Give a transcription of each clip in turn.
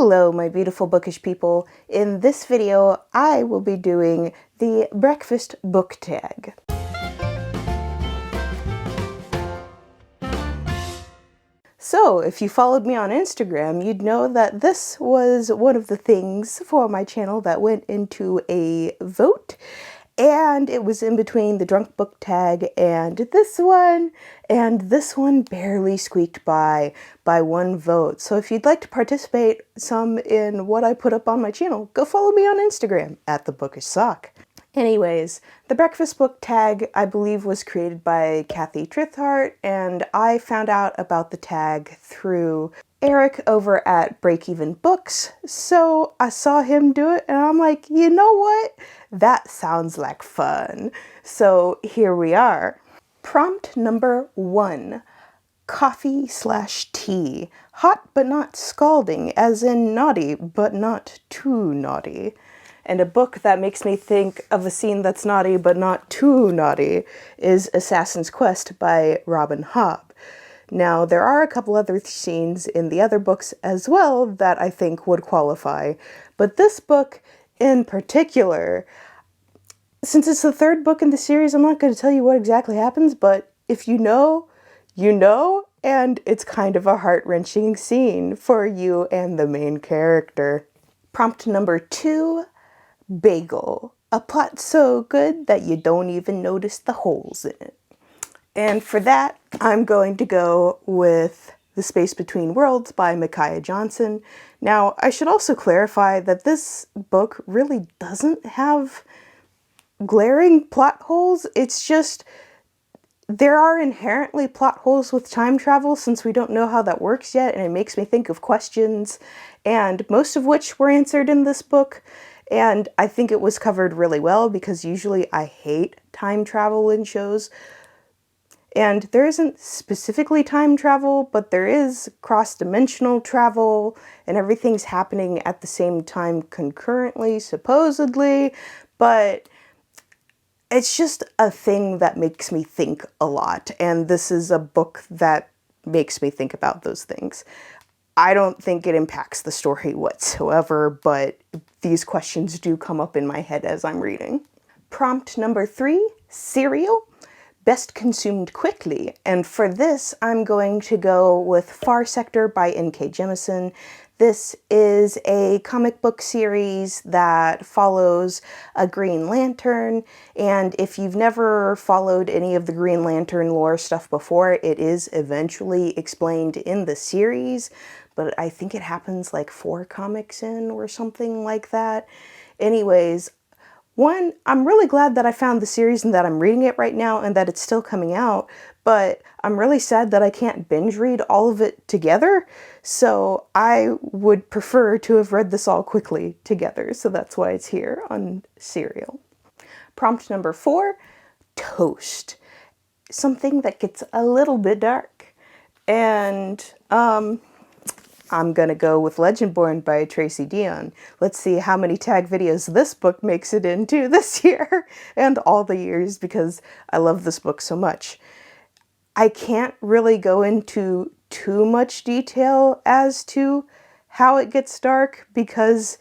Hello, my beautiful bookish people. In this video, I will be doing the breakfast book tag. So, if you followed me on Instagram, you'd know that this was one of the things for my channel that went into a vote. And it was in between the drunk book tag and this one barely squeaked by one vote. So if you'd like to participate some in what I put up on my channel, go follow me on Instagram at TheBookishSock. Anyways, the breakfast book tag, I believe, was created by Kathy Trithart, and I found out about the tag through Eric over at Break Even Books. So I saw him do it and I'm like, you know what? That sounds like fun. So here we are. Prompt number 1, coffee/tea. Hot but not scalding, as in naughty but not too naughty. And a book that makes me think of a scene that's naughty but not too naughty is Assassin's Quest by Robin Hobb. Now, there are a couple other scenes in the other books as well that I think would qualify, but this book in particular, since it's the third book in the series, I'm not going to tell you what exactly happens, but if you know, you know, and it's kind of a heart-wrenching scene for you and the main character. Prompt number 2, Bagel. A plot so good that you don't even notice the holes in it. And for that, I'm going to go with The Space Between Worlds by Micaiah Johnson. Now, I should also clarify that this book really doesn't have glaring plot holes. It's just, there are inherently plot holes with time travel since we don't know how that works yet, and it makes me think of questions, and most of which were answered in this book. And I think it was covered really well because usually I hate time travel in shows. And there isn't specifically time travel, but there is cross-dimensional travel, and everything's happening at the same time concurrently, supposedly, but it's just a thing that makes me think a lot, and this is a book that makes me think about those things. I don't think it impacts the story whatsoever, but these questions do come up in my head as I'm reading. Prompt number 3, cereal. Best consumed quickly, and for this I'm going to go with Far Sector by N.K. Jemisin. This is a comic book series that follows a Green Lantern, and if you've never followed any of the Green Lantern lore stuff before, it is eventually explained in the series, but I think it happens like 4 comics in or something like that. Anyways, one, I'm really glad that I found the series and that I'm reading it right now and that it's still coming out, but I'm really sad that I can't binge read all of it together, so I would prefer to have read this all quickly together, so that's why it's here on cereal. Prompt number 4, toast. Something that gets a little bit dark, and I'm gonna go with Legendborn by Tracy Deonn. Let's see how many tag videos this book makes it into this year and all the years because I love this book so much. I can't really go into too much detail as to how it gets dark because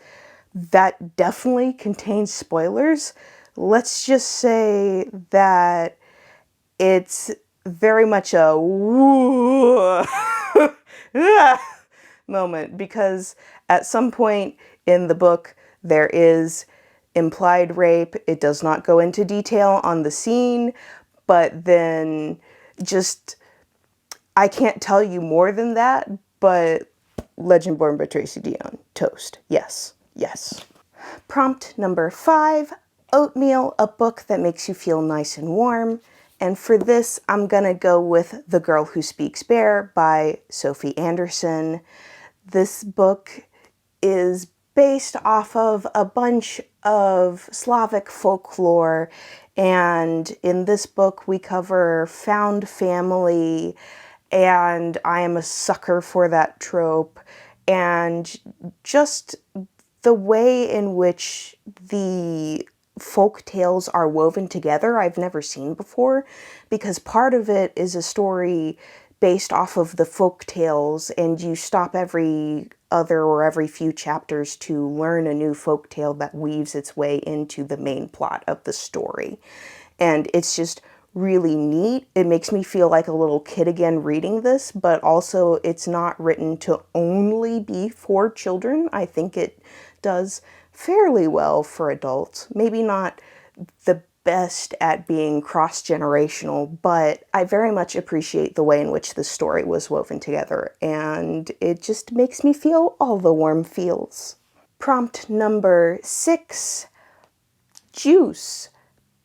that definitely contains spoilers. Let's just say that it's very much a woo moment, because at some point in the book there is implied rape. It does not go into detail on the scene, but then just, I can't tell you more than that, but Legendborn by Tracy Deonn, toast, yes, yes. Prompt number 5, Oatmeal, a book that makes you feel nice and warm. And for this, I'm gonna go with The Girl Who Speaks Bear by Sophie Anderson. This book is based off of a bunch of Slavic folklore, and in this book we cover found family, and I am a sucker for that trope, and just the way in which the folk tales are woven together I've never seen before, because part of it is a story based off of the folk tales, and you stop every other or every few chapters to learn a new folktale that weaves its way into the main plot of the story. And it's just really neat. It makes me feel like a little kid again reading this, but also it's not written to only be for children. I think it does fairly well for adults. Maybe not the best at being cross-generational, but I very much appreciate the way in which the story was woven together, and it just makes me feel all the warm feels. Prompt number 6, juice.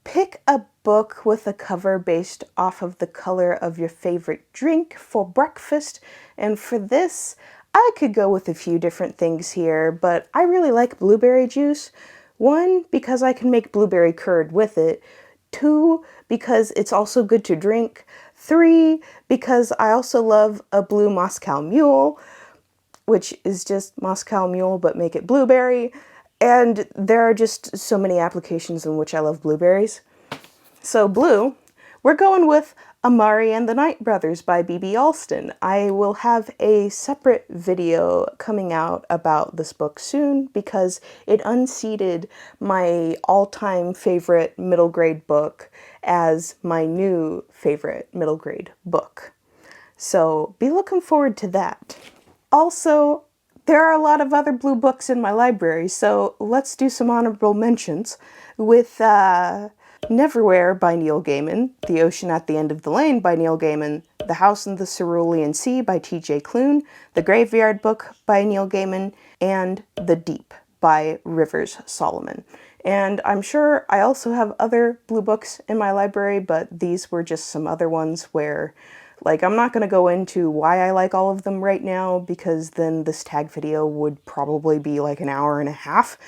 Pick a book with a cover based off of the color of your favorite drink for breakfast, and for this, I could go with a few different things here, but I really like blueberry juice. 1, because I can make blueberry curd with it. 2, because it's also good to drink. 3, because I also love a blue Moscow Mule, which is just Moscow Mule, but make it blueberry. And there are just so many applications in which I love blueberries. So blue, we're going with Amari and the Night Brothers by B.B. Alston. I will have a separate video coming out about this book soon because it unseated my all-time favorite middle grade book as my new favorite middle grade book. So be looking forward to that. Also, there are a lot of other blue books in my library, so let's do some honorable mentions with Neverwhere by Neil Gaiman, The Ocean at the End of the Lane by Neil Gaiman, The House in the Cerulean Sea by T.J. Klune, The Graveyard Book by Neil Gaiman, and The Deep by Rivers Solomon. And I'm sure I also have other blue books in my library, but these were just some other ones where, like, I'm not going to go into why I like all of them right now, because then this tag video would probably be like an hour and a half,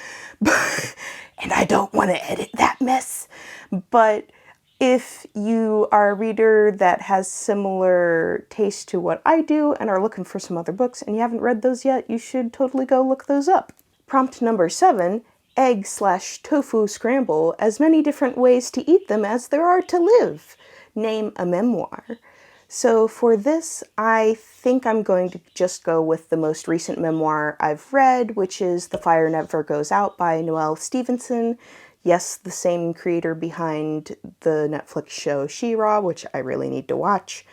and I don't want to edit that mess. But if you are a reader that has similar taste to what I do and are looking for some other books and you haven't read those yet, you should totally go look those up. Prompt number 7, egg/tofu scramble, as many different ways to eat them as there are to live. Name a memoir. So for this, I think I'm going to just go with the most recent memoir I've read, which is The Fire Never Goes Out by Noelle Stevenson. Yes, the same creator behind the Netflix show She-Ra, which I really need to watch.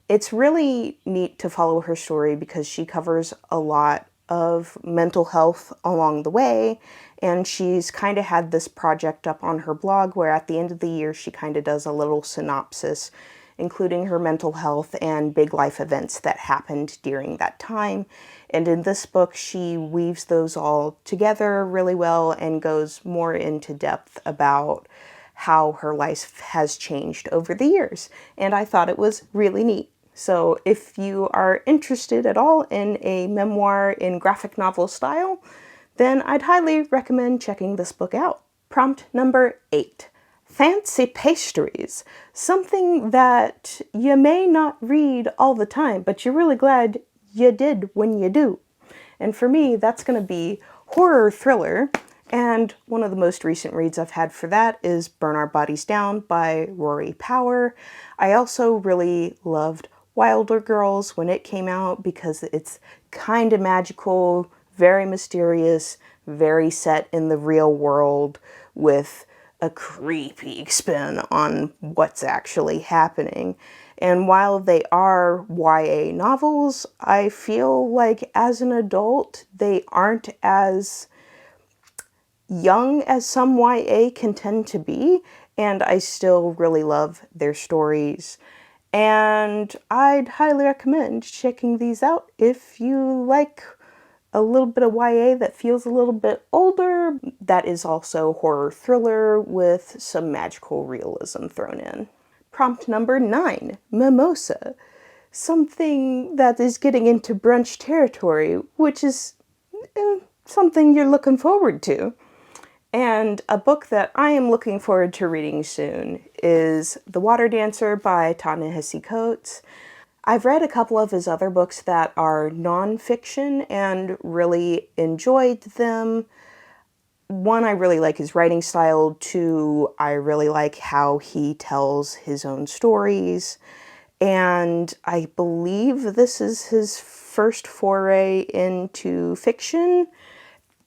It's really neat to follow her story because she covers a lot of mental health along the way, and she's kind of had this project up on her blog where at the end of the year she kind of does a little synopsis including her mental health and big life events that happened during that time. And in this book, she weaves those all together really well and goes more into depth about how her life has changed over the years. And I thought it was really neat. So if you are interested at all in a memoir in graphic novel style, then I'd highly recommend checking this book out. Prompt number 8. Fancy pastries, something that you may not read all the time, but you're really glad you did when you do. And for me, that's going to be horror thriller, and one of the most recent reads I've had for that is Burn Our Bodies Down by Rory Power. I also really loved Wilder Girls when it came out because it's kind of magical, very mysterious, very set in the real world with a creepy spin on what's actually happening. And while they are YA novels, I feel like as an adult, they aren't as young as some YA can tend to be, and I still really love their stories. And I'd highly recommend checking these out if you like a little bit of YA that feels a little bit older, that is also horror thriller with some magical realism thrown in. Prompt number 9, Mimosa. Something that is getting into brunch territory, which is something you're looking forward to. And a book that I am looking forward to reading soon is The Water Dancer by Ta-Nehisi Coates. I've read a couple of his other books that are non-fiction and really enjoyed them. 1, I really like his writing style. 2, I really like how he tells his own stories. And I believe this is his first foray into fiction.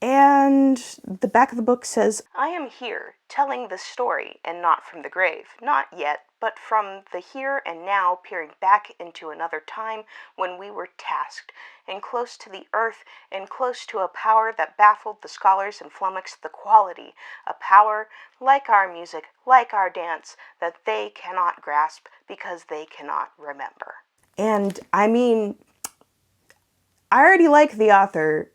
And the back of the book says, I am here, telling the story, and not from the grave, not yet, but from the here and now, peering back into another time when we were tasked, and close to the earth, and close to a power that baffled the scholars and flummoxed the quality, a power, like our music, like our dance, that they cannot grasp because they cannot remember. And, I mean, I already like the author.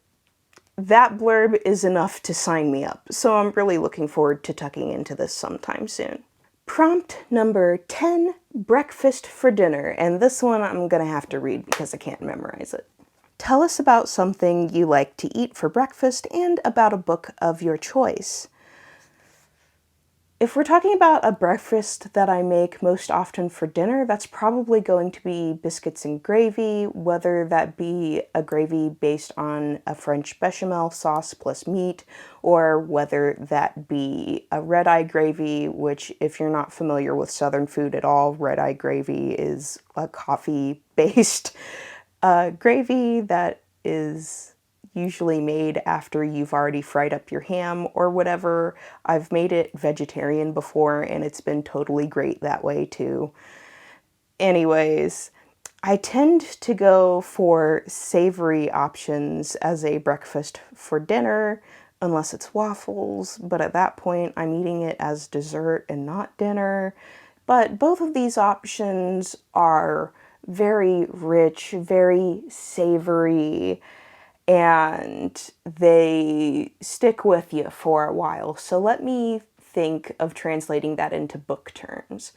That blurb is enough to sign me up, so I'm really looking forward to tucking into this sometime soon. Prompt number 10, breakfast for dinner, and this one I'm gonna have to read because I can't memorize it. Tell us about something you like to eat for breakfast and about a book of your choice. If we're talking about a breakfast that I make most often for dinner, that's probably going to be biscuits and gravy, whether that be a gravy based on a French bechamel sauce plus meat, or whether that be a red-eye gravy, which, if you're not familiar with Southern food at all, red-eye gravy is a coffee-based gravy that is usually made after you've already fried up your ham or whatever. I've made it vegetarian before and it's been totally great that way too. Anyways, I tend to go for savory options as a breakfast for dinner, unless it's waffles, but at that point I'm eating it as dessert and not dinner. But both of these options are very rich, very savory, and they stick with you for a while. So let me think of translating that into book terms.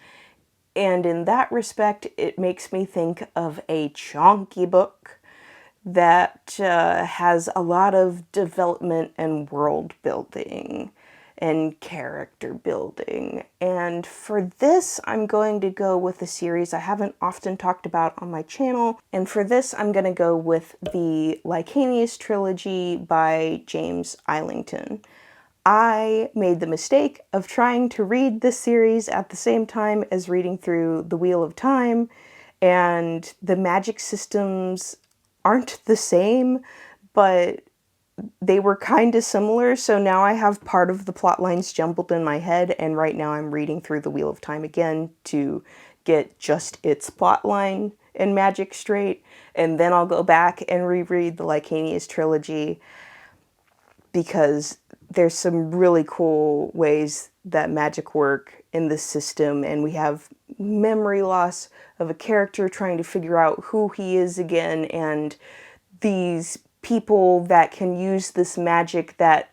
And in that respect, it makes me think of a chunky book that has a lot of development and world building and character building. And for this, I'm going to go with a series I haven't often talked about on my channel. And for this, I'm going to go with the Licanius trilogy by James Islington. I made the mistake of trying to read this series at the same time as reading through The Wheel of Time, and the magic systems aren't the same, but they were kind of similar, so now I have part of the plot lines jumbled in my head, and right now I'm reading through The Wheel of Time again to get just its plot line and magic straight, and then I'll go back and reread the Licanius trilogy, because there's some really cool ways that magic work in this system, and we have memory loss of a character trying to figure out who he is again, and these people that can use this magic that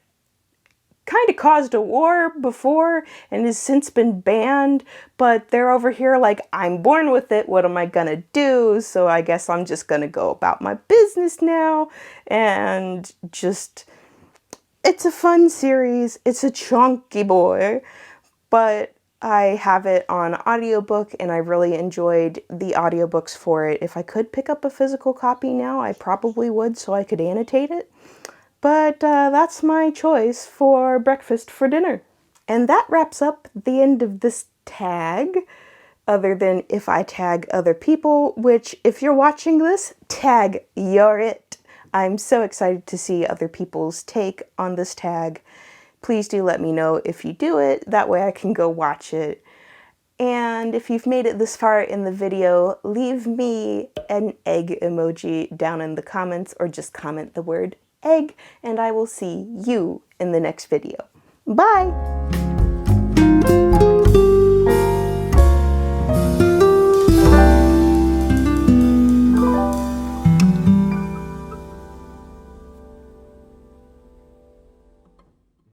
kind of caused a war before and has since been banned, but they're over here like, I'm born with it, what am I gonna do? So I guess I'm just gonna go about my business now, and just, it's a fun series. It's a chunky boy, but I have it on audiobook and I really enjoyed the audiobooks for it. If I could pick up a physical copy now, I probably would so I could annotate it. But that's my choice for breakfast for dinner. And that wraps up the end of this tag, other than if I tag other people, which if you're watching this, tag, you're it. I'm so excited to see other people's take on this tag. Please do let me know if you do it, that way I can go watch it. And if you've made it this far in the video, leave me an egg emoji down in the comments, or just comment the word egg, and I will see you in the next video. Bye!